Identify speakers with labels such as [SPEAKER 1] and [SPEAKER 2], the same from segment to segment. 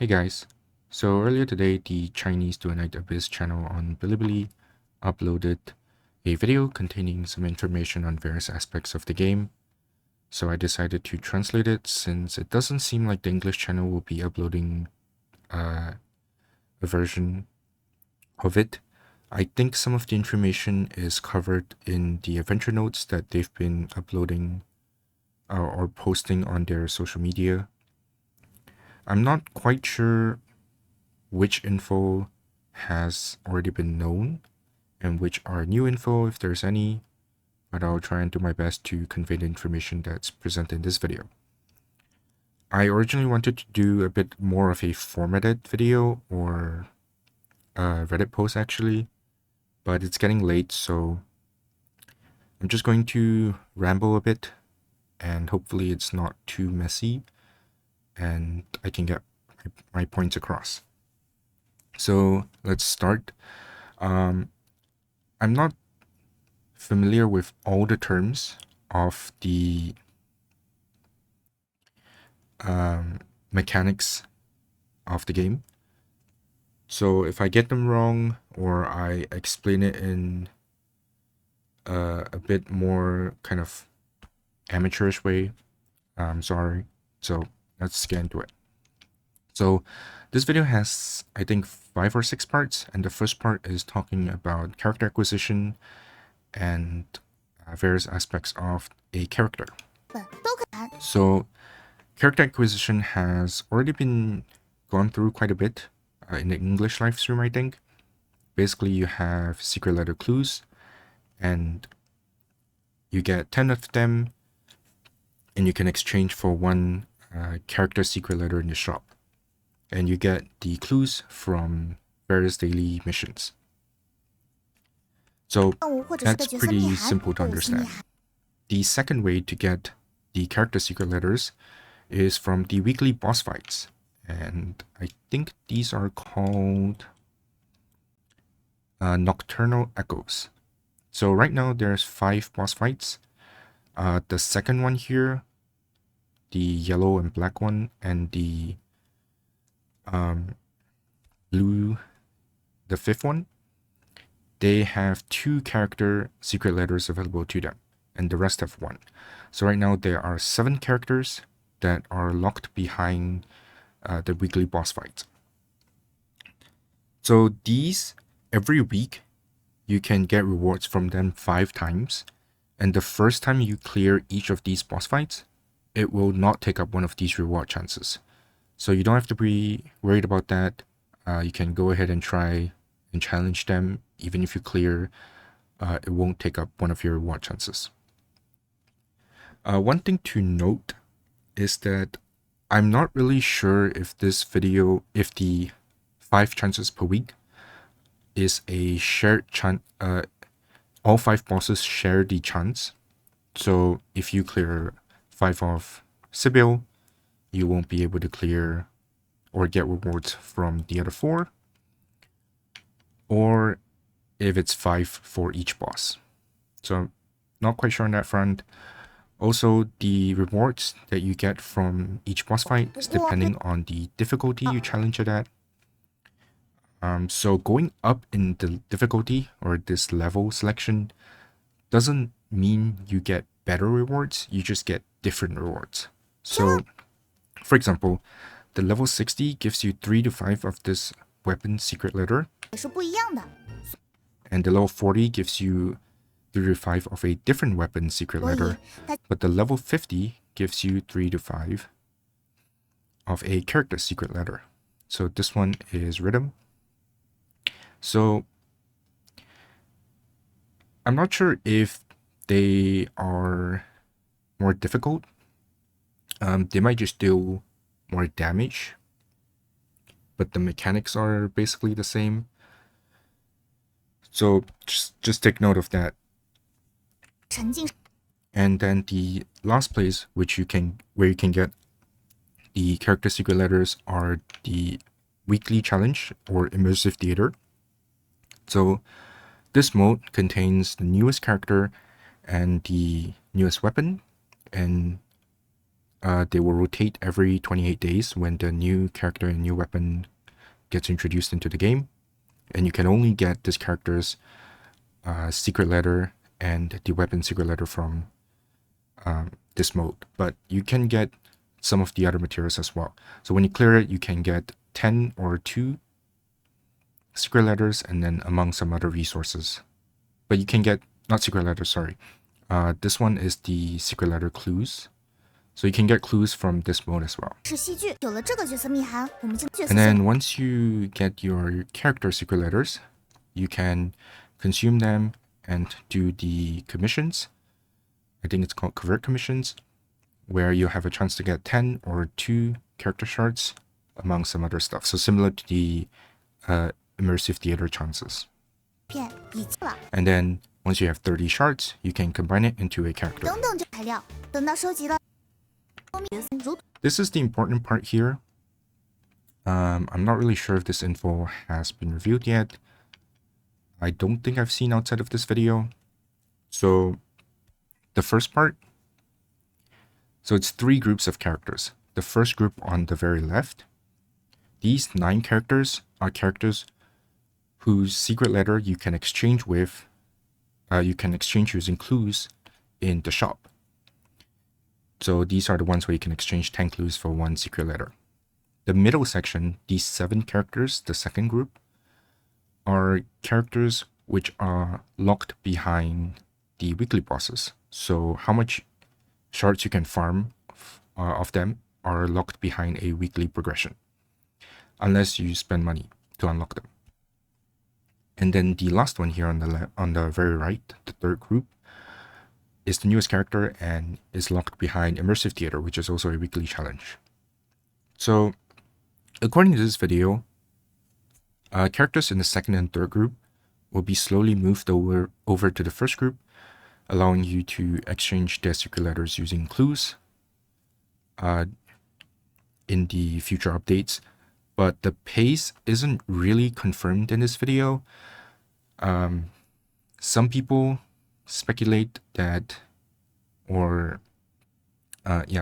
[SPEAKER 1] Hey guys, so earlier today the Chinese Duet Night Abyss channel on Bilibili uploaded a video containing some information on various aspects of the game, so I decided to translate it since it doesn't seem like the English channel will be uploading a version of it. I think some of the information is covered in the adventure notes that they've been uploading or posting on their social media. I'm not quite sure which info has already been known and which are new info if there's any, but I'll try and do my best to convey the information that's presented in this video. I originally wanted to do a bit more of a formatted video or a Reddit post actually, but it's getting late, so I'm just going to ramble a bit and hopefully it's not too messy and I can get my points across. So let's start. I'm not familiar with all the terms of the mechanics of the game. So if I get them wrong or I explain it in a bit more kind of amateurish way, I'm sorry. So let's get into it. So this video has, I think, 5 or 6 parts, and the first part is talking about character acquisition and various aspects of a character. So character acquisition has already been gone through quite a bit in the English live stream, I think. Basically, you have secret letter clues, and you get 10 of them, and you can exchange for one character secret letter in the shop. And you get the clues from various daily missions. So that's pretty simple to understand. The second way to get the character secret letters is from the weekly boss fights. And I think these are called Nocturnal Echoes. So right now there's 5 boss fights. The second one here, the yellow and black one, and the blue, the 5th one, they have 2 character secret letters available to them, and the rest have 1. So right now there are 7 characters that are locked behind the weekly boss fights. So these, every week, you can get rewards from them 5 times, and the first time you clear each of these boss fights, it will not take up one of these reward chances. So you don't have to be worried about that. You can go ahead and try and challenge them. Even if you clear, it won't take up one of your reward chances. One thing to note is that I'm not really sure if this video, if the 5 chances per week is a shared chance, all 5 bosses share the chance. So if you clear 5 of Sibyl, you won't be able to clear or get rewards from the other 4. Or if it's 5 for each boss. So I'm not quite sure on that front. Also, the rewards that you get from each boss fight is depending on the difficulty you challenge it at. So going up in the difficulty or this level selection doesn't mean you get better rewards, you just get different rewards. So, for example, the level 60 gives you 3 to 5 of this weapon secret letter, and the level 40 gives you 3 to 5 of a different weapon secret letter, but the level 50 gives you 3 to 5 of a character secret letter. So this one is Rhythm. So I'm not sure if they are more difficult. They might just deal more damage, but the mechanics are basically the same. So just take note of that. And then the last place where you can get the character secret letters are the weekly challenge or immersive theater. So this mode contains the newest character and the newest weapon, and they will rotate every 28 days when the new character and new weapon gets introduced into the game. And you can only get this character's secret letter and the weapon secret letter from this mode. But you can get some of the other materials as well. So when you clear it, you can get 10 or 2 secret letters and then among some other resources. But you can get, not secret letters, sorry. This one is the secret letter clues. So you can get clues from this mode as well. And then once you get your character secret letters, you can consume them and do the commissions. I think it's called covert commissions, where you have a chance to get 10 or 2 character shards among some other stuff. So similar to the immersive theater chances. And then once you have 30 shards, you can combine it into a character. This is the important part here. I'm not really sure if this info has been revealed yet. I don't think I've seen outside of this video. So the first part, so it's 3 groups of characters. The first group on the very left, these 9 characters are characters whose secret letter you can exchange with, you can exchange using clues in the shop. So these are the ones where you can exchange 10 clues for 1 secret letter. The middle section, these 7 characters, the second group, are characters which are locked behind the weekly bosses. So how much shards you can farm of them are locked behind a weekly progression, unless you spend money to unlock them. And then the last one here on the very right, the third group, is the newest character and is locked behind Immersive Theater, which is also a weekly challenge. So according to this video, characters in the second and third group will be slowly moved over to the first group, allowing you to exchange their secret letters using clues in the future updates. But the pace isn't really confirmed in this video. Some people speculate that,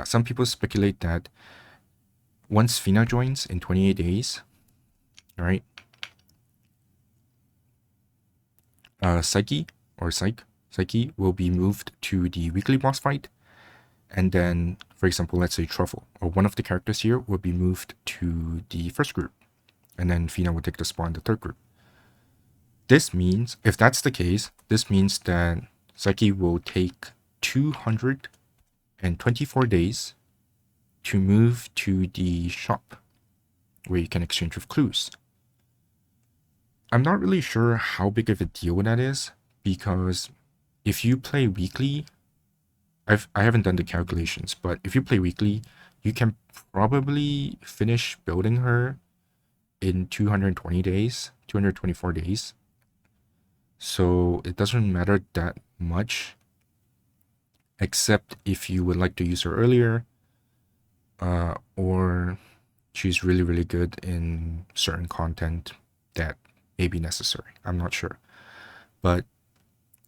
[SPEAKER 1] some people speculate that once Fina joins in 28 days, right, Psyche will be moved to the weekly boss fight. And then, for example, let's say Truffle, or one of the characters here, will be moved to the first group. And then Fina will take the spot in the third group. This means, if that's the case, this means that Psyche will take 224 days to move to the shop, where you can exchange with clues. I'm not really sure how big of a deal that is, because if you play weekly, I haven't done the calculations, but if you play weekly, you can probably finish building her in 224 days. So it doesn't matter that much, except if you would like to use her earlier, or she's really, really good in certain content that may be necessary. I'm not sure. But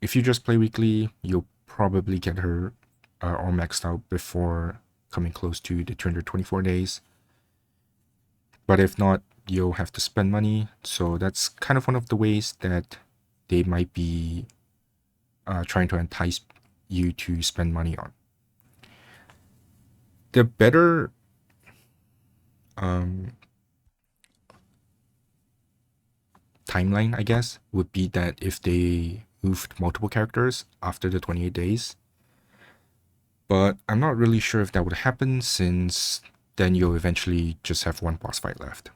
[SPEAKER 1] if you just play weekly, you'll probably get her all maxed out before coming close to the 224 days. But if not, you'll have to spend money. So that's kind of one of the ways that they might be trying to entice you to spend money on. The better timeline, I guess, would be that if they moved multiple characters after the 28 days. But I'm not really sure if that would happen, since then you'll eventually just have 1 boss fight left.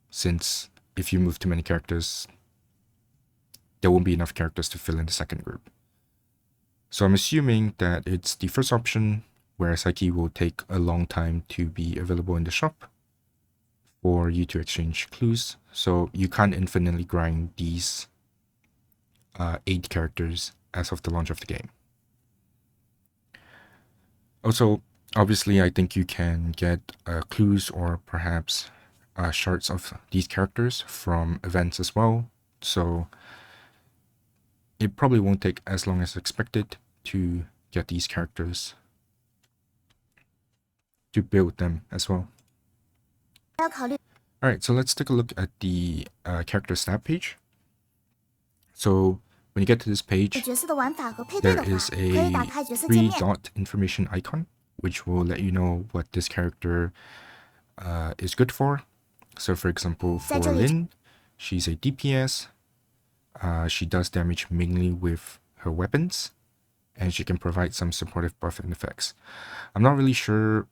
[SPEAKER 1] Since if you move too many characters, there won't be enough characters to fill in the second group. So I'm assuming that it's the first option, where Psyche will take a long time to be available in the shop for you to exchange clues. So you can't infinitely grind these 8 characters as of the launch of the game. Also, obviously, I think you can get clues or perhaps shards of these characters from events as well. So it probably won't take as long as expected to get these characters. to build them as well. Alright, so let's take a look at the character stat page. So when you get to this page, there is a 3-dot information icon, which will let you know what this character is good for. So for example, for Lin, she's a DPS. She does damage mainly with her weapons, and she can provide some supportive buff and effects. I'm not really sure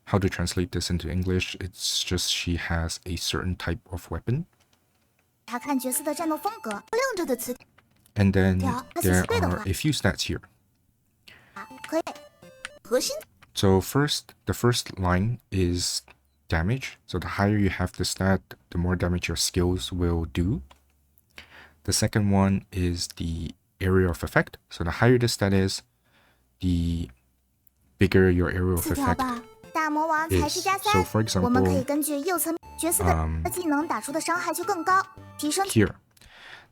[SPEAKER 1] how to translate this into English. It's just she has a certain type of weapon. And then there are a few stats here. So the first line is damage. So the higher you have the stat, the more damage your skills will do. The second one is the area of effect. So the higher the stat is, the bigger your area of effect is. So for example, here,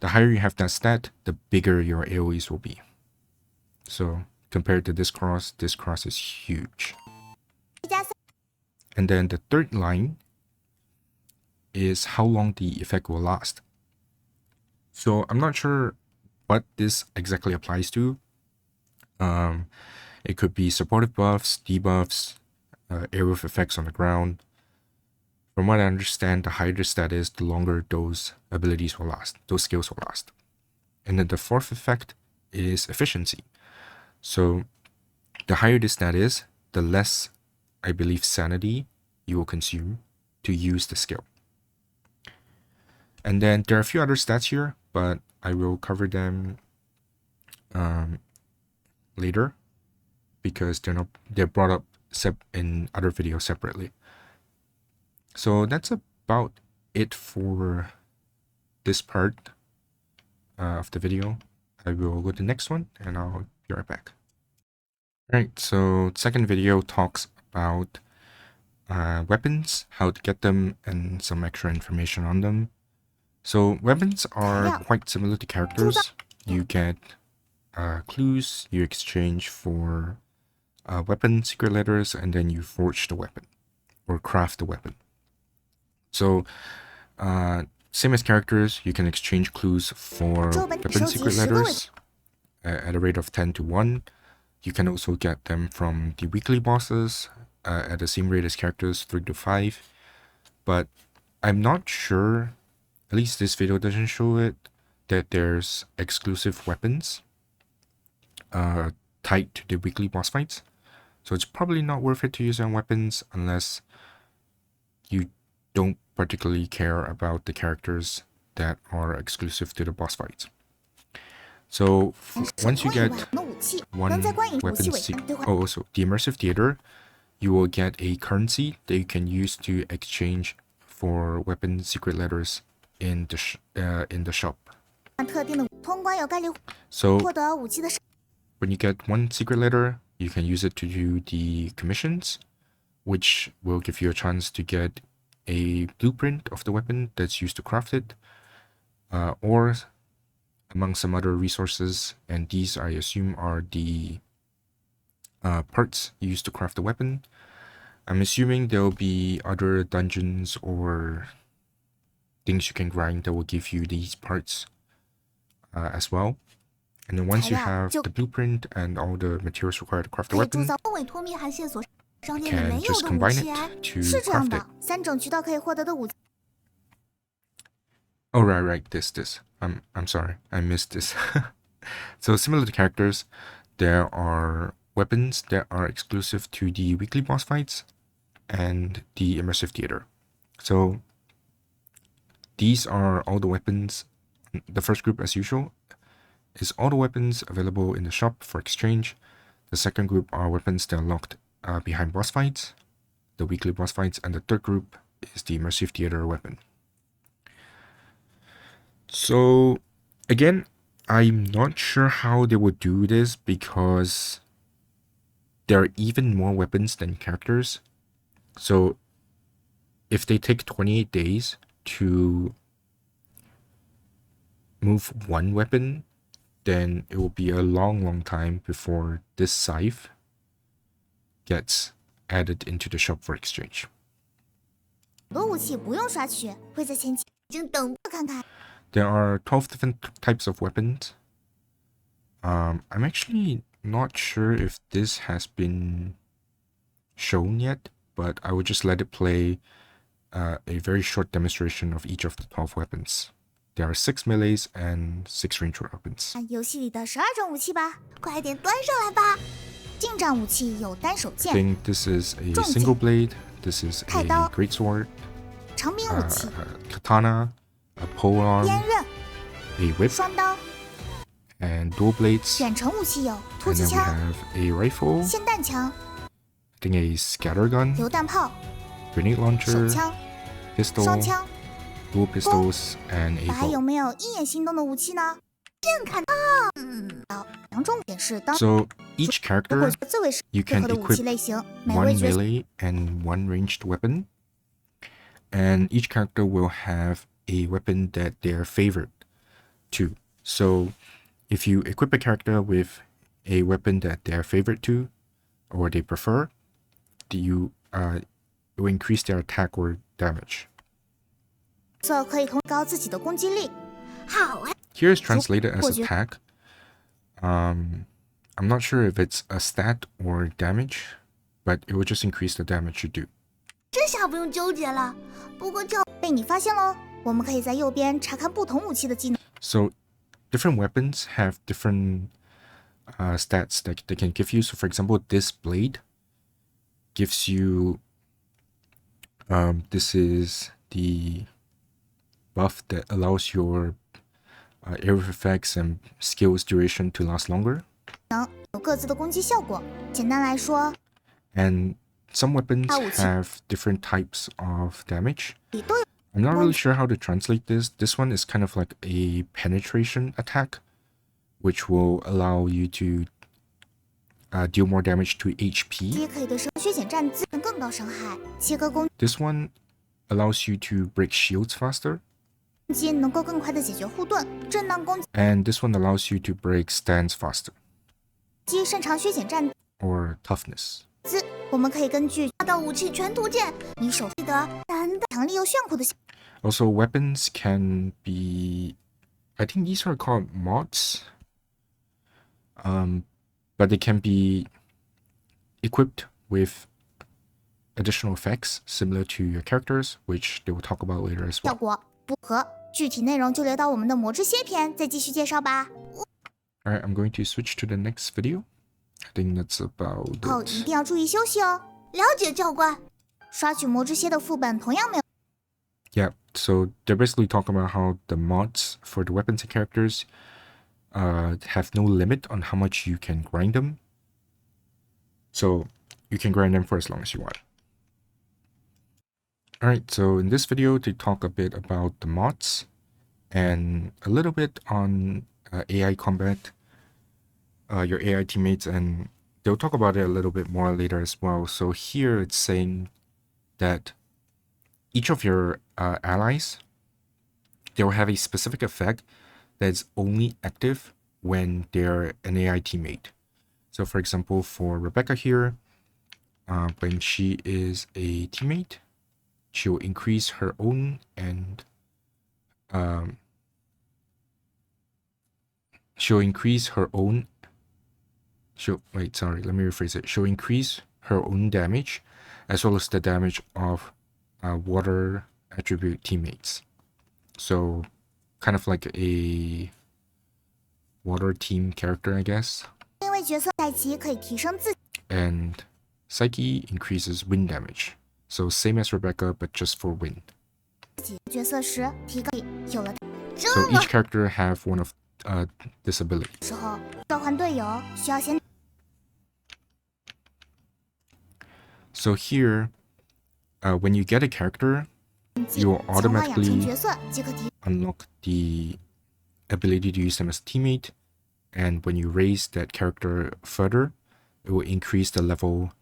[SPEAKER 1] the higher you have that stat, the bigger your AoEs will be. So compared to this cross is huge. And then the third line is how long the effect will last. So I'm not sure what this exactly applies to. It could be supportive buffs, debuffs, area of effects on the ground. From what I understand, the higher the stat is, the longer those abilities will last, those skills will last. And then the fourth effect is efficiency. So the higher the stat is, the less, I believe, sanity you will consume to use the skill. And then there are a few other stats here, but I will cover them later because they're brought up in other videos separately. So that's about it for this part of the video. I will go to the next one and I'll be right back. Alright, so second video talks about weapons, how to get them, and some extra information on them. So weapons are quite similar to characters. You get clues, you exchange for weapon secret letters, and then you forge the weapon or craft the weapon. So same as characters, you can exchange clues for weapon secret letters at a rate of 10 to 1. You can also get them from the weekly bosses at the same rate as characters, 3 to 5. But I'm not sure, at least this video doesn't show it, that there's exclusive weapons tied to the weekly boss fights. So it's probably not worth it to use on weapons unless you don't particularly care about the characters that are exclusive to the boss fights. So once you get one weapon, also the immersive theater, you will get a currency that you can use to exchange for weapon secret letters in the shop. So when you get one secret letter, you can use it to do the commissions, which will give you a chance to get a blueprint of the weapon that's used to craft it, or among some other resources, and these I assume are the parts used to craft the weapon. I'm assuming there will be other dungeons or things you can grind that will give you these parts as well. And then once you have the blueprint and all the materials required to craft the weapon, you can just combine it to craft it. Oh, right, this. I'm sorry, I missed this. So similar to characters, there are weapons that are exclusive to the weekly boss fights and the immersive theater. So these are all the weapons. The first group, as usual, is all the weapons available in the shop for exchange. The second group are weapons that are locked behind boss fights, the weekly boss fights, and the third group is the immersive theater weapon. So again, I'm not sure how they would do this because there are even more weapons than characters. So if they take 28 days to move one weapon, then it will be a long time before this scythe gets added into the shop for exchange.
[SPEAKER 2] 很多武器不用刷取，会在前期已经等过看看。
[SPEAKER 1] There are 12 different types of weapons. I'm actually not sure if this has been shown yet, but I will just let it play a very short demonstration of each of the 12 weapons. There are 6 melees and 6 ranged weapons.
[SPEAKER 2] 看游戏里的12种武器吧，快点端上来吧！近战武器有单手
[SPEAKER 1] I
[SPEAKER 2] 剑、
[SPEAKER 1] think this is a single blade, this is a
[SPEAKER 2] 太刀、
[SPEAKER 1] greatsword,
[SPEAKER 2] 长柄武器、
[SPEAKER 1] katana, a polearm,
[SPEAKER 2] 鞭刃、
[SPEAKER 1] a whip,
[SPEAKER 2] 双刀。
[SPEAKER 1] and dual blades.
[SPEAKER 2] 远程武器有突
[SPEAKER 1] And
[SPEAKER 2] 击
[SPEAKER 1] then we
[SPEAKER 2] 枪、
[SPEAKER 1] have a rifle,
[SPEAKER 2] 霰弹枪、
[SPEAKER 1] I think a scatter gun,
[SPEAKER 2] 榴弹炮、
[SPEAKER 1] grenade
[SPEAKER 2] 手
[SPEAKER 1] launcher,
[SPEAKER 2] 枪、
[SPEAKER 1] pistol,
[SPEAKER 2] 双枪。
[SPEAKER 1] dual pistols, and a
[SPEAKER 2] 还有
[SPEAKER 1] bow.
[SPEAKER 2] 没有一眼心动的武器呢？剑砍到，两种点是当
[SPEAKER 1] So each
[SPEAKER 2] 如果
[SPEAKER 1] character,
[SPEAKER 2] 最为适
[SPEAKER 1] you
[SPEAKER 2] 配
[SPEAKER 1] can
[SPEAKER 2] 合的武器
[SPEAKER 1] equip
[SPEAKER 2] 类型，每位
[SPEAKER 1] one
[SPEAKER 2] 角色
[SPEAKER 1] melee and one ranged weapon. And each character will have a weapon that they're favored to. So if you equip a character with a weapon that they're favored to, or they prefer, it will increase their attack or damage.
[SPEAKER 2] 可以提高自己的攻击力。好啊，
[SPEAKER 1] Here is translated as
[SPEAKER 2] 我觉
[SPEAKER 1] attack. I'm not sure if it's a stat or damage, but it will just increase the damage you do.
[SPEAKER 2] 这下不用纠结了。不过就被你发现喽，我们可以在右边查看不同武器的技能。
[SPEAKER 1] So different weapons have different stats that they can give you. So for example, this blade gives you, this is the buff that allows your area of effects and skills duration to last longer.
[SPEAKER 2] 有各自的攻击效果。简单来说，
[SPEAKER 1] And some weapons
[SPEAKER 2] 武器
[SPEAKER 1] have different types of damage.
[SPEAKER 2] 里都有
[SPEAKER 1] I'm not really sure how to translate this. This one is kind of like a penetration attack, which will allow you to deal more damage to HP.
[SPEAKER 2] 也可以对削减战资源更高伤害。切割攻
[SPEAKER 1] This one allows you to break shields faster,
[SPEAKER 2] 击能够更快的解决护盾，震荡攻
[SPEAKER 1] and this one allows you to break stands faster
[SPEAKER 2] 击擅长削减战
[SPEAKER 1] or toughness.
[SPEAKER 2] 资。我们可以根据到武器全图鉴，你手记得难的强力又炫酷的。
[SPEAKER 1] Also, weapons can be, I think these are called mods, but they can be equipped with additional effects similar to your characters, which they will talk about later as
[SPEAKER 2] 效
[SPEAKER 1] well.
[SPEAKER 2] 果不合，具体内容就留到我们的魔之蝎篇再继续介绍吧。
[SPEAKER 1] Alright, I'm going to switch to the next video. I think that's about
[SPEAKER 2] 后一
[SPEAKER 1] it.
[SPEAKER 2] 定要注意休息哦。了解，教官。刷取魔之蝎的副本同样没有。
[SPEAKER 1] Yeah, so they're basically talking about how the mods for the weapons and characters have no limit on how much you can grind them. So you can grind them for as long as you want. Alright, so in this video, they talk a bit about the mods and a little bit on AI combat, your AI teammates, and they'll talk about it a little bit more later as well. So here it's saying that each of your allies, they will have a specific effect that's only active when they're an AI teammate. So for example, for Rebecca here, when she is a teammate, she'll increase her own and she'll increase her own let me rephrase it. She'll increase her own damage as well as the damage of water attribute teammates. So kind of like a water team character, I guess.
[SPEAKER 2] 因为角色在其可以提升自
[SPEAKER 1] And Psyche increases wind damage. So same as Rebecca, but just for wind.
[SPEAKER 2] 己角色时提高。有了
[SPEAKER 1] So each character have one of this ability.
[SPEAKER 2] 时候，召唤队友需要先
[SPEAKER 1] So here, when you get a character, you will
[SPEAKER 2] 强化养成
[SPEAKER 1] automatically
[SPEAKER 2] 角色即可提
[SPEAKER 1] unlock the ability to use them as a teammate. And when you raise that character further, it will increase the level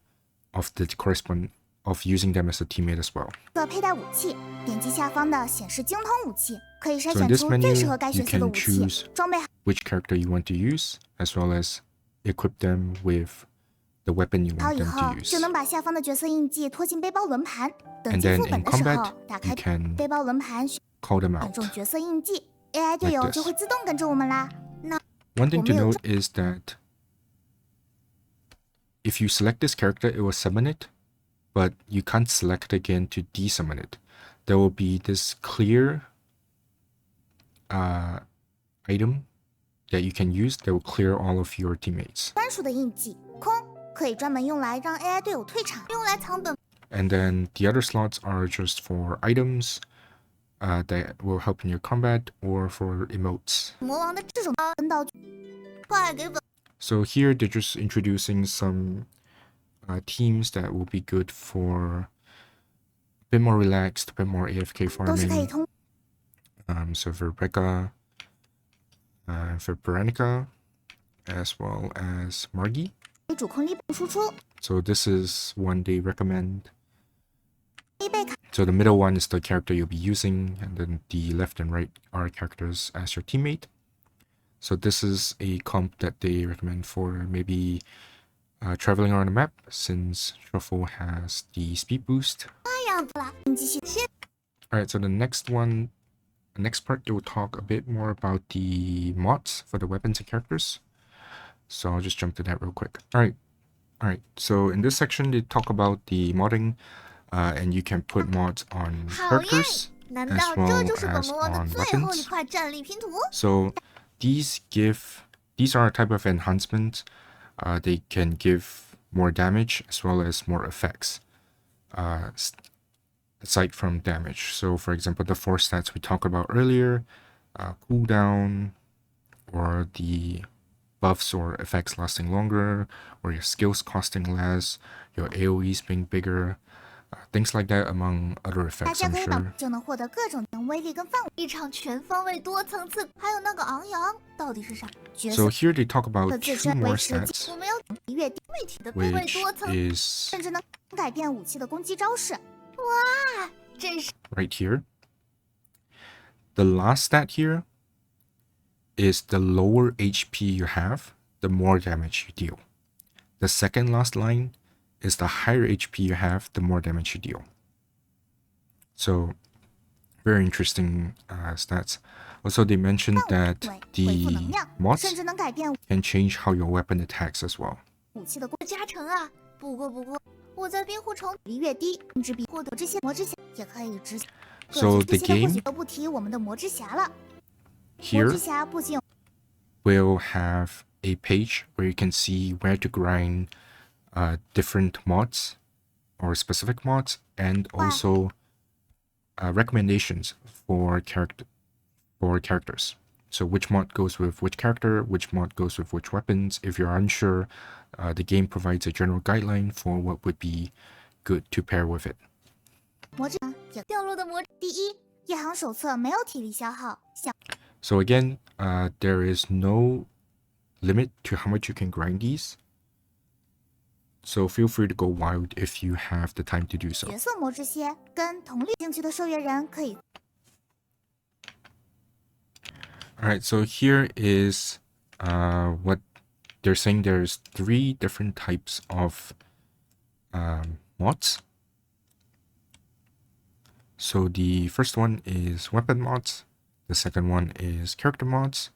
[SPEAKER 1] of the correspond of using them as a teammate as well.
[SPEAKER 2] 佩戴武器，点击下方的显示精通武器，可以筛
[SPEAKER 1] So
[SPEAKER 2] 选
[SPEAKER 1] in this
[SPEAKER 2] 出
[SPEAKER 1] menu,
[SPEAKER 2] 最适合该
[SPEAKER 1] you
[SPEAKER 2] 角色的
[SPEAKER 1] can
[SPEAKER 2] 武器
[SPEAKER 1] choose
[SPEAKER 2] 装备。
[SPEAKER 1] which character you want to use, as well as equip them with the weapon you
[SPEAKER 2] 好
[SPEAKER 1] want
[SPEAKER 2] 以
[SPEAKER 1] them to
[SPEAKER 2] 后
[SPEAKER 1] use.
[SPEAKER 2] 就能把下方的角色印记拖进背包轮盘，等
[SPEAKER 1] And
[SPEAKER 2] 进
[SPEAKER 1] then
[SPEAKER 2] 副本
[SPEAKER 1] in
[SPEAKER 2] 的时候
[SPEAKER 1] combat,
[SPEAKER 2] 打
[SPEAKER 1] you
[SPEAKER 2] 开
[SPEAKER 1] can
[SPEAKER 2] 背包轮盘，
[SPEAKER 1] call them
[SPEAKER 2] 选
[SPEAKER 1] out
[SPEAKER 2] 中角色印记 ，AI 队
[SPEAKER 1] like
[SPEAKER 2] 友就
[SPEAKER 1] this.
[SPEAKER 2] 会自动跟着我们啦。那
[SPEAKER 1] One thing
[SPEAKER 2] 我
[SPEAKER 1] to
[SPEAKER 2] 们有
[SPEAKER 1] note is that if you select this character, it will summon it, but you can't select it again to desummon it. There will be this clear item that you can use that will clear all of your teammates.
[SPEAKER 2] 专属的印记空，可以专门用来让 AI 队友退场，用来藏本。
[SPEAKER 1] And then the other slots are just for items that will help in your combat or for emotes.
[SPEAKER 2] 魔王的这种跟道具，快给本
[SPEAKER 1] So here they're just introducing some teams that will be good for a bit more relaxed, a bit more AFK
[SPEAKER 2] 都是可以
[SPEAKER 1] farming.
[SPEAKER 2] 通
[SPEAKER 1] So for Becca, for Veronica, as well as Margie.
[SPEAKER 2] 为主控力本输出，
[SPEAKER 1] So this is one they recommend.
[SPEAKER 2] 必备卡
[SPEAKER 1] So the middle one is the character you'll be using, and then the left and right are characters as your teammate. So this is a comp that they recommend for maybe traveling around the map, since Shuffle has the speed boost.
[SPEAKER 2] 这样子啦。印记系先
[SPEAKER 1] Alright, so the next part, they will talk a bit more about the mods for the weapons and characters. So I'll just jump to that real quick. Alright, so in this section, they talk about the modding, and you can put mods on
[SPEAKER 2] 好耶！
[SPEAKER 1] characters
[SPEAKER 2] 难
[SPEAKER 1] as
[SPEAKER 2] 道这
[SPEAKER 1] well
[SPEAKER 2] 就是本
[SPEAKER 1] as
[SPEAKER 2] 魔王的
[SPEAKER 1] on
[SPEAKER 2] 最后一
[SPEAKER 1] weapons.
[SPEAKER 2] 块战利拼图？
[SPEAKER 1] So these are a type of enhancement. They can give more damage as well as more effects, aside from damage. So for example, the 4 stats we talked about earlier, cooldown, or the buffs or effects lasting longer, or your skills costing less, your AoEs being bigger, things like that, among other
[SPEAKER 2] 大
[SPEAKER 1] effects,
[SPEAKER 2] 家
[SPEAKER 1] I'm
[SPEAKER 2] 可以把
[SPEAKER 1] sure.
[SPEAKER 2] 就能获得各种威力跟范围。一场全方位多层次，还有那个昂扬到底是啥？角
[SPEAKER 1] So
[SPEAKER 2] 色
[SPEAKER 1] here they talk
[SPEAKER 2] 的
[SPEAKER 1] about
[SPEAKER 2] 自
[SPEAKER 1] 2
[SPEAKER 2] 身
[SPEAKER 1] more
[SPEAKER 2] 维持
[SPEAKER 1] stats,
[SPEAKER 2] 我们要越低位体的对位
[SPEAKER 1] which
[SPEAKER 2] 多层，
[SPEAKER 1] is
[SPEAKER 2] 甚至能改变武器的攻击招式。哇，真是
[SPEAKER 1] right here. The last stat here is the lower HP you have, the more damage you deal. The second last line is the higher HP you have, the more damage you deal. So very interesting stats. Also, they mentioned that
[SPEAKER 2] 对，恢复能
[SPEAKER 1] the
[SPEAKER 2] 量，
[SPEAKER 1] mods
[SPEAKER 2] 甚至能改变
[SPEAKER 1] can change how your weapon attacks as well.
[SPEAKER 2] 武器的加成啊。不过，我在冰湖城比越低，甚至比获得这些魔之匣也可以执行。
[SPEAKER 1] So
[SPEAKER 2] 这
[SPEAKER 1] the
[SPEAKER 2] 些的或许
[SPEAKER 1] game
[SPEAKER 2] 都不提我们的魔之匣了。魔
[SPEAKER 1] here
[SPEAKER 2] 之匣不仅有
[SPEAKER 1] will have a page where you can see where to grind different mods or specific mods, and also recommendations for characters. So which mod goes with which character, which mod goes with which weapons. If you're unsure, the game provides a general guideline for what would be good to pair with it.
[SPEAKER 2] 魔之也掉落的魔。第一，夜航手册没有体力消耗，像
[SPEAKER 1] So again, there is no limit to how much you can grind these. So feel free to go wild if you have the time to do so.
[SPEAKER 2] 角色魔之蝎跟同类兴趣的受阅人可以
[SPEAKER 1] Alright, so here is what they're saying. There's 3 different types of mods. So the first one is weapon mods, the second one is character mods,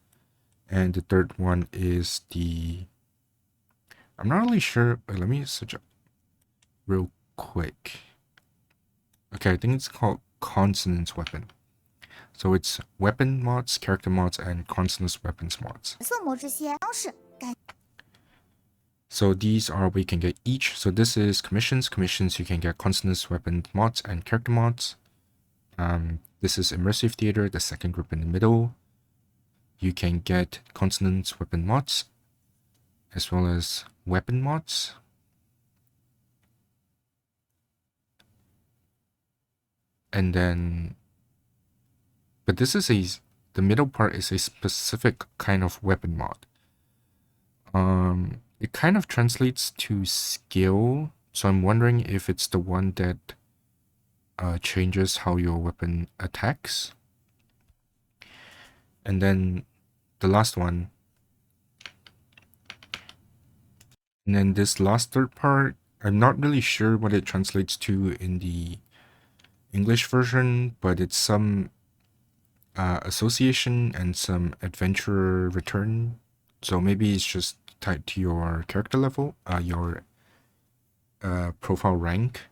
[SPEAKER 1] and the third one is the... I'm not really sure. Wait, let me search up real quick. Okay, I think it's called consonance weapon. So it's weapon mods, character mods, and consonance weapons mods.
[SPEAKER 2] 角色魔之蝎方式改
[SPEAKER 1] So these are where you can get each. So this is commissions. Commissions, you can get consonance weapon mods and character mods. This is immersive theater, the second group in the middle. You can get consonance weapon mods, as well as weapon mods. And then, but this is the middle part is a specific kind of weapon mod. It kind of translates to skill, so I'm wondering if it's the one that changes how your weapon attacks. And then the last one And then this last third part, I'm not really sure what it translates to in the English version, but it's some association and some adventurer return. So maybe it's just tied to your character level, your profile rank,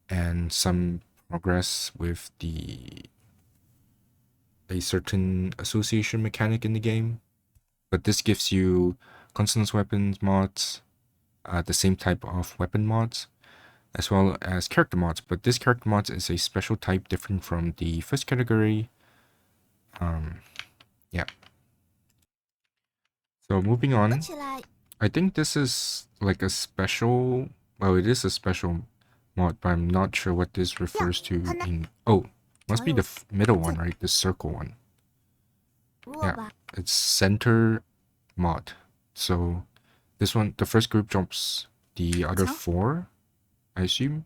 [SPEAKER 1] and some progress with a certain association mechanic in the game. But this gives you consonance weapons mods, the same type of weapon mods, as well as character mods. But this character mods is a special type different from the first category. Yeah. So moving on, I think this is like a special, well, it is a special mod, but I'm not sure what this refers to in, oh, must be the middle one, right? The circle one. Yeah, it's center mod. So this one, the first group drops the other 4, I assume.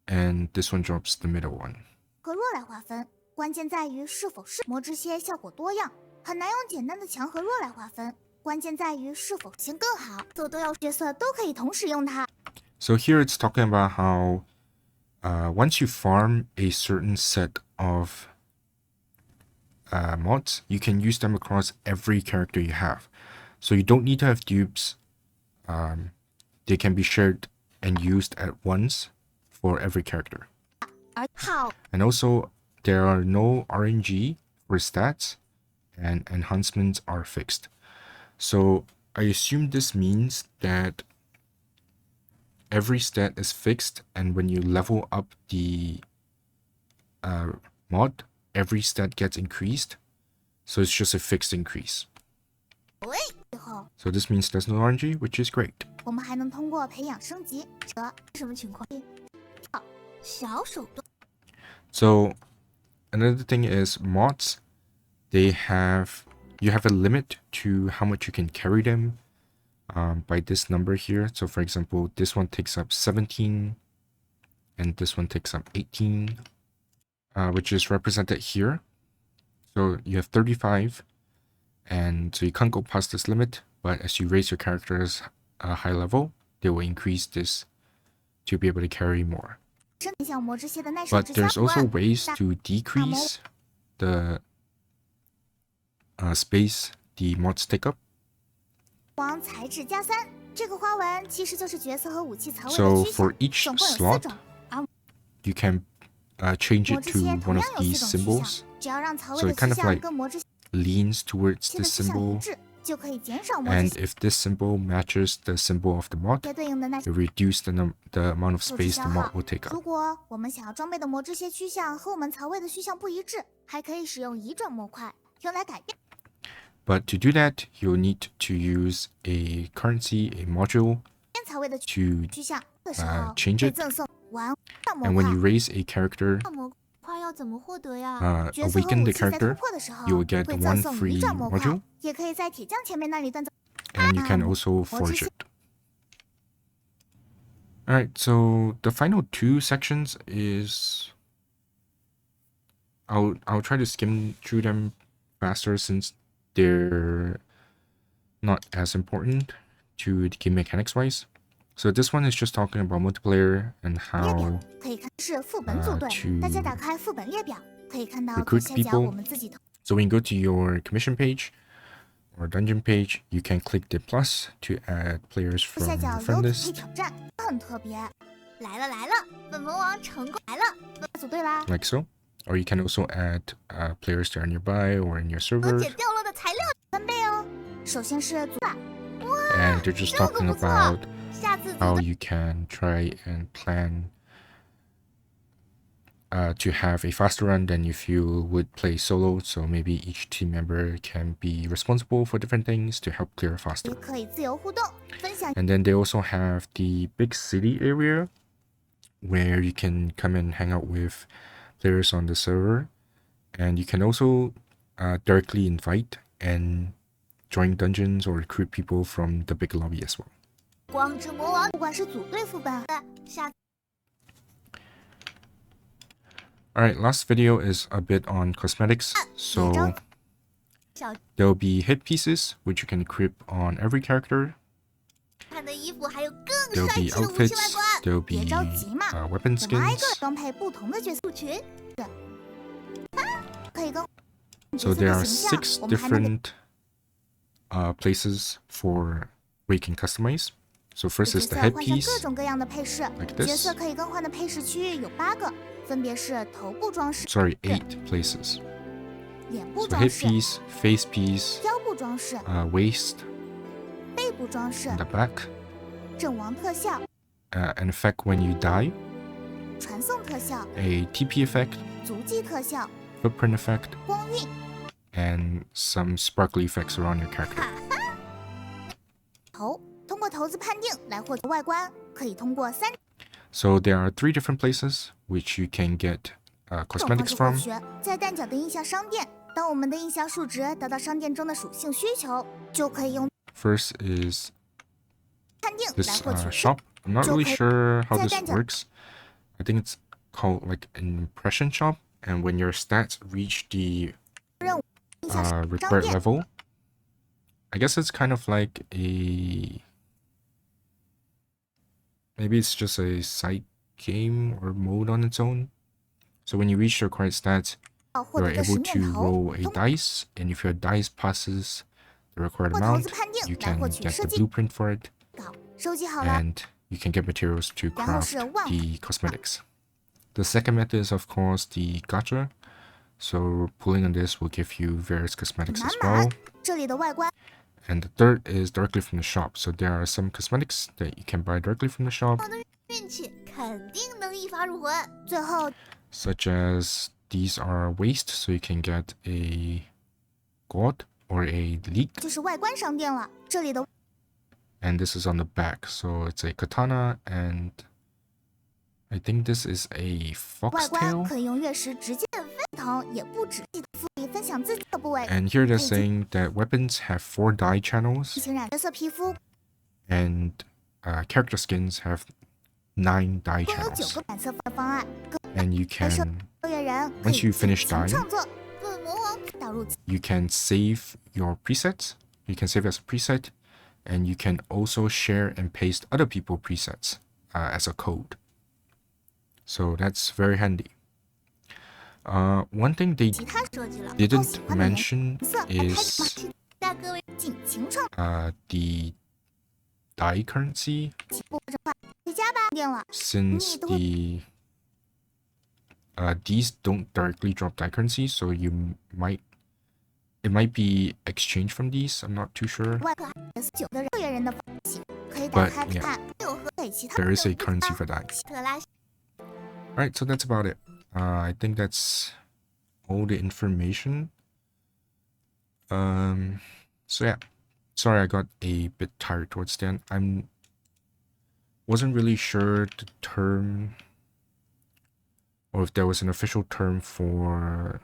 [SPEAKER 1] And this one drops the middle one.
[SPEAKER 2] 和弱来划分，关键在于是否是魔之蝎效果多样，很难用简单的强和弱来划分。关键在于是否行更好，都要角色都可以同时用它。
[SPEAKER 1] So here it's talking about how once you farm a certain set of mods, you can use them across every character you have. So you don't need to have dupes. They can be shared and used at once for every character. And also, there are no RNG for stats, and enhancements are fixed. So I assume this means that every stat is fixed, and when you level up the mod, every stat gets increased. So it's just a fixed increase. So this means there's no RNG, which is great.
[SPEAKER 2] 我们还能通过培养升级，什么情况？小手段。
[SPEAKER 1] So another thing is mods. You have a limit to how much you can carry them by this number here. So for example, this one takes up 17 and this one takes up 18, which is represented here. So you have 35, and so you can't go past this limit, but as you raise your characters a high level, they will increase this to be able to carry more. But there's also ways to decrease the space the mods take up. So for each slot, you can change it to one of these symbols. So it kind of like leans towards this symbol. And if this symbol matches the symbol of the mod, it reduces the amount of space the mod will take up. But to do that, you'll need to use a currency, a module, to change it. And when you raise a character, awaken the character, you will get 1 free module. And you can also forge it. Alright, so the final 2 sections is... I'll try to skim through them faster since they're not as important to the game mechanics wise. So this one is just talking about multiplayer and how to recruit people. So when you go to your commission page or dungeon page, you can click the plus to add players from your friend list. Like so. Or you can also add players that are nearby or in your server. And they're just talking about how you can try and plan to have a faster run than if you would play solo. So maybe each team member can be responsible for different things to help clear faster. And then they also have the big city area where you can come and hang out with players on the server. And you can also directly invite and join dungeons or recruit people from the big lobby as well. Alright, last video is a bit on cosmetics. So there will be headpieces which you can equip on every character. there'll be outfits, there'll be
[SPEAKER 2] 别着急嘛，
[SPEAKER 1] weapon
[SPEAKER 2] 我们挨个
[SPEAKER 1] skins.
[SPEAKER 2] 装配不同的角色群，可以更
[SPEAKER 1] So
[SPEAKER 2] 角色
[SPEAKER 1] there
[SPEAKER 2] 的
[SPEAKER 1] are
[SPEAKER 2] 形象，
[SPEAKER 1] 6
[SPEAKER 2] 我们还能给
[SPEAKER 1] different places for where you can customize. So first
[SPEAKER 2] 角
[SPEAKER 1] is the
[SPEAKER 2] 色换上各
[SPEAKER 1] headpiece,
[SPEAKER 2] 种各样的配饰。
[SPEAKER 1] like
[SPEAKER 2] 角
[SPEAKER 1] this.
[SPEAKER 2] 色可以更换的配饰区域有8个，分别是头部装饰、
[SPEAKER 1] Sorry, 8 places.
[SPEAKER 2] 脸部
[SPEAKER 1] So
[SPEAKER 2] 装饰、
[SPEAKER 1] headpiece, face piece,
[SPEAKER 2] 腰部装饰、
[SPEAKER 1] waist,
[SPEAKER 2] 背部装饰、
[SPEAKER 1] and the back.
[SPEAKER 2] 阵亡特效、
[SPEAKER 1] An effect when you die,
[SPEAKER 2] 传送特效、
[SPEAKER 1] a TP effect,
[SPEAKER 2] 足迹特效、
[SPEAKER 1] footprint effect,
[SPEAKER 2] 光晕。
[SPEAKER 1] and some sparkly effects around your character.
[SPEAKER 2] 头通过头子判定来获得外观，可以通过3
[SPEAKER 1] So there are 3 different places which you can get
[SPEAKER 2] 种方
[SPEAKER 1] cosmetics
[SPEAKER 2] 式获
[SPEAKER 1] from.
[SPEAKER 2] 取。在弹脚的印象商店，当我们的印象数值达到商店中的属性需求，就可以用
[SPEAKER 1] First is
[SPEAKER 2] 判定来
[SPEAKER 1] this
[SPEAKER 2] 获取
[SPEAKER 1] shop. I'm not really sure how this
[SPEAKER 2] Zai
[SPEAKER 1] works. I think it's called like an impression shop. And when your stats reach the
[SPEAKER 2] 印象商
[SPEAKER 1] required
[SPEAKER 2] 店。
[SPEAKER 1] level, I guess it's kind of like maybe it's just a side game or mode on its own. So when you reach the required stats,
[SPEAKER 2] 获
[SPEAKER 1] you
[SPEAKER 2] 得
[SPEAKER 1] are
[SPEAKER 2] 的十
[SPEAKER 1] able
[SPEAKER 2] 面
[SPEAKER 1] to
[SPEAKER 2] 头，
[SPEAKER 1] roll a
[SPEAKER 2] 通
[SPEAKER 1] dice, and if your dice passes the required
[SPEAKER 2] 过头
[SPEAKER 1] amount,
[SPEAKER 2] 子判定
[SPEAKER 1] you
[SPEAKER 2] 来
[SPEAKER 1] can
[SPEAKER 2] 获取
[SPEAKER 1] get
[SPEAKER 2] 设
[SPEAKER 1] the
[SPEAKER 2] 计
[SPEAKER 1] blueprint for it,
[SPEAKER 2] 稿。收集好了，
[SPEAKER 1] and you can get materials to
[SPEAKER 2] 然后
[SPEAKER 1] craft
[SPEAKER 2] 是万
[SPEAKER 1] the cosmetics. The second method is, of course, the gacha. So pulling on this will give you various cosmetics
[SPEAKER 2] 满
[SPEAKER 1] as
[SPEAKER 2] 满
[SPEAKER 1] well.
[SPEAKER 2] 这里的外观
[SPEAKER 1] And the third is directly from the shop. So there are some cosmetics that you can buy directly from the shop,
[SPEAKER 2] 运气肯定能一发入魂。最后
[SPEAKER 1] such as these are waist, so you can get a god or a leek.
[SPEAKER 2] 就是外观商店了，这里的
[SPEAKER 1] And this is on the back, so it's a katana, and I think this is a
[SPEAKER 2] 外观
[SPEAKER 1] foxtail.
[SPEAKER 2] 可以用月食直接沸腾，也不止复利分享自己的部位。
[SPEAKER 1] And here they're saying that weapons have 4 dye channels,
[SPEAKER 2] 进行染角色皮肤
[SPEAKER 1] and character skins have 9 dye
[SPEAKER 2] 共有9
[SPEAKER 1] channels.
[SPEAKER 2] 个染色方案，各
[SPEAKER 1] And you
[SPEAKER 2] 拍摄
[SPEAKER 1] can
[SPEAKER 2] 作业人可
[SPEAKER 1] once
[SPEAKER 2] 以
[SPEAKER 1] you
[SPEAKER 2] 尽
[SPEAKER 1] finish
[SPEAKER 2] 情
[SPEAKER 1] dyeing,
[SPEAKER 2] 创作，论魔王导入
[SPEAKER 1] you can save your presets. You can save as a preset, and you can also share and paste other people's presets as a code. So that's very handy. One thing they
[SPEAKER 2] 其他设计了，靠
[SPEAKER 1] didn't
[SPEAKER 2] 喜欢的颜
[SPEAKER 1] mention
[SPEAKER 2] 色来拍
[SPEAKER 1] is
[SPEAKER 2] 大各位尽情创
[SPEAKER 1] the dye currency,
[SPEAKER 2] 不正话，回家吧，定了。
[SPEAKER 1] since the these don't directly drop dye currency, so it might be exchanged from these. I'm not too sure.
[SPEAKER 2] 外壳 S9 的作业人的方形可以打
[SPEAKER 1] But
[SPEAKER 2] 开
[SPEAKER 1] yeah,
[SPEAKER 2] 看，有和给其他
[SPEAKER 1] there is a
[SPEAKER 2] 有不
[SPEAKER 1] currency
[SPEAKER 2] 搭
[SPEAKER 1] for dye.
[SPEAKER 2] 特拉
[SPEAKER 1] Alright, so that's about it. I think that's all the information. So yeah, sorry I got a bit tired towards the end. Wasn't really sure the term, or if there was an official term for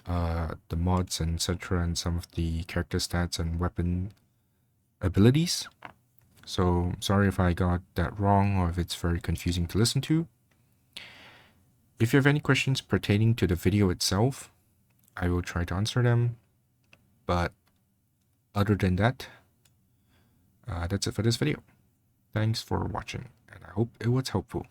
[SPEAKER 1] the mods and etc. and some of the character stats and weapon abilities. So sorry if I got that wrong or if it's very confusing to listen to. If you have any questions pertaining to the video itself, I will try to answer them. But other than that, that's it for this video. Thanks for watching, and I hope it was helpful.